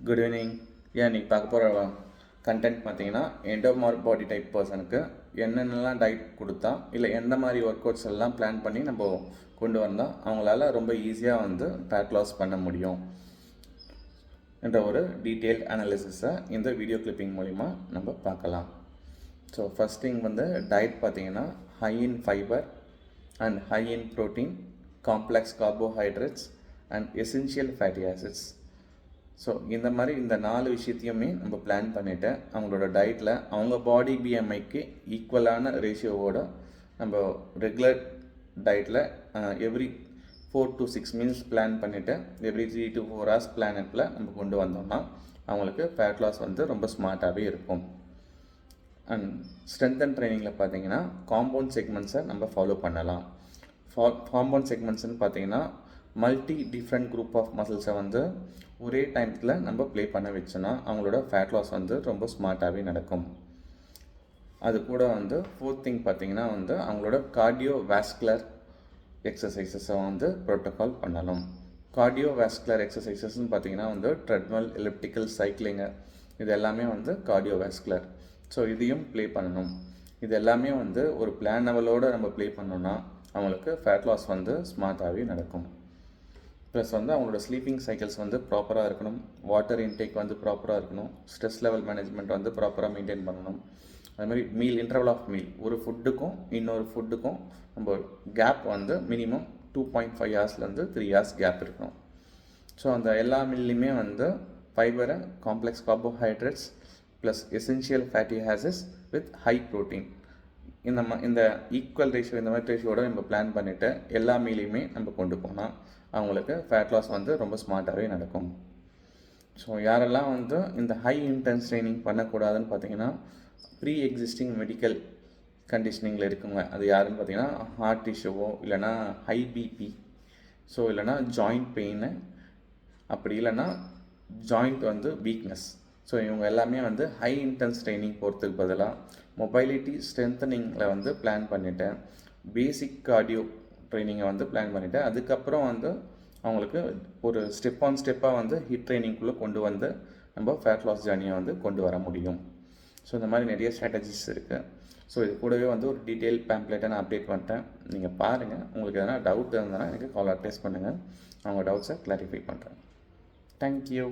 Good evening. நீங்கள் பார்க்க போகிற கண்டென்ட் பார்த்தீங்கன்னா எண்டோமார்க் பாடி டைப் பர்சனுக்கு என்னென்னலாம் டயட் கொடுத்தா இல்லை எந்த மாதிரி ஒர்க் அவுட்ஸ் எல்லாம் பிளான் பண்ணி நம்ம கொண்டு வந்தால் அவங்களால ரொம்ப ஈஸியாக ஃபேட் லாஸ் பண்ண முடியும் என்ற ஒரு டீட்டெயில்ட் அனாலிசிஸை இந்த வீடியோ கிளிப்பிங் மூலிமா நம்ம பார்க்கலாம். ஸோ ஃபஸ்ட் திங் டயட் பார்த்தீங்கன்னா high in fibre and high in protein, complex carbohydrates and essential fatty acids. So இந்த மாதிரி இந்த 4 விஷயத்தையுமே நம்ம பிளான் பண்ணிவிட்டு அவங்களோட டயட்டில் அவங்க பாடி பிஎம்ஐக்கு ஈக்குவலான ரேஷியோவோட நம்ம ரெகுலர் டயட்டில் எவ்ரி 4 to 6 மீல்ஸ் பிளான் பண்ணிவிட்டு எவ்ரி 3 to 4 hours பிளானட்டில் நம்ம கொண்டு வந்தோம்னா அவங்களுக்கு ஃபேட் லாஸ் ரொம்ப ஸ்மார்ட்டாகவே இருக்கும். அண்ட் ஸ்ட்ரென்த் அண்ட் ட்ரைனிங்கில் பார்த்தீங்கன்னா காம்பவுண்ட் செக்மெண்ட்ஸை நம்ம ஃபாலோ பண்ணலாம். காம்பவுண்ட் செக்மெண்ட்ஸ்னு பார்த்தீங்கன்னா மல்டி டிஃப்ரெண்ட் குரூப் ஆஃப் மசில்ஸை ஒரே டைமத்தில் நம்ம ப்ளே பண்ண வச்சோன்னா அவங்களோட ஃபேட் லாஸ் ரொம்ப ஸ்மார்ட்டாகவே நடக்கும். அது கூட ஃபோர்த் திங் பார்த்திங்கன்னா அவங்களோட கார்டியோ வாஸ்குலர் எக்ஸசைசஸை ப்ரோட்டோகால் பண்ணணும். கார்டியோ வாஸ்குலர் எக்ஸசைசஸ்ன்னு பார்த்திங்கன்னா ட்ரெட்மில், எலிப்டிக்கல், சைக்கிளிங்கு இது எல்லாமே கார்டியோ வாஸ்குலர். ஸோ இதையும் ப்ளே பண்ணணும். இது எல்லாமே ஒரு பிளான் லெவலோடு நம்ம ப்ளே பண்ணோன்னா அவங்களுக்கு ஃபேட் லாஸ் ஸ்மார்ட்டாகவே நடக்கும். ப்ளஸ் அவங்களோட ஸ்லீப்பிங் சைக்கிள்ஸ் ப்ராப்பராக இருக்கணும். வாட்டர் இன்டேக் ப்ராப்பராக இருக்கணும். ஸ்ட்ரெஸ் லெவல் மேனேஜ்மெண்ட் ப்ராப்பராக மெயின்டைன் பண்ணணும். அதுமாதிரி மீல், இன்டர்வல் ஆஃப் மீல், ஒரு ஃபுட்டுக்கும் இன்னொரு ஃபுட்டுக்கும் நம்ம gap minimum 2.5 hours 3 hours gap இருக்கணும். ஸோ அந்த எல்லா மீல்லையுமே ஃபைபரை, complex carbohydrates plus essential fatty acids with high protein இந்த ஈக்குவல் ரேஷியோ, இந்த மாதிரி ரேஷியோட நம்ம பிளான் பண்ணிவிட்டு எல்லா மீலையுமே நம்ம கொண்டு போனால் அவங்களுக்கு ஃபேட் லாஸ் ரொம்ப ஸ்மார்ட்டாகவே நடக்கும். ஸோ யாரெல்லாம் இந்த ஹை இன்டென்ஸ் ட்ரைனிங் பண்ணக்கூடாதுன்னு பார்த்தீங்கன்னா ப்ரீ எக்ஸிஸ்டிங் மெடிக்கல் கண்டிஷனிங்கில் இருக்குங்க. அது யாருன்னு பார்த்தீங்கன்னா ஹார்ட் இஷ்யூவோ இல்லைனா ஹை பிபி, ஸோ இல்லைனா ஜாயிண்ட் பெயின், அப்படி இல்லைனா ஜாயிண்ட் வீக்னஸ். ஸோ இவங்க எல்லாமே ஹை இன்டென்ஸ் ட்ரைனிங் போகிறதுக்கு பதிலாக மொபைலிட்டி ஸ்ட்ரென்தனிங்கில் பிளான் பண்ணிவிட்டு பேசிக் கார்டியோ ட்ரைனிங்கை பிளான் பண்ணிவிட்டு அதுக்கப்புறம் அவங்களுக்கு ஒரு ஸ்டெப் ஆன் ஸ்டெப்பாக ஹிட் ட்ரைனிங்குள்ளே கொண்டு நம்ம ஃபேட் லாஸ் ஜர்னியை கொண்டு வர முடியும். ஸோ இந்த மாதிரி நிறைய ஸ்ட்ராட்டஜிஸ் இருக்குது. ஸோ இது கூடவே ஒரு டீட்டெயில் பேம்ப்ளேட்டை நான் அப்டேட் பண்ணிட்டேன். நீங்கள் பாருங்கள். உங்களுக்கு எதனா டவுட் இருந்ததுன்னா எனக்கு கால் அட்வைஸ் பண்ணுங்கள். அவங்க டவுட்ஸை கிளாரிஃபை பண்ணுறேன். தேங்க்யூ.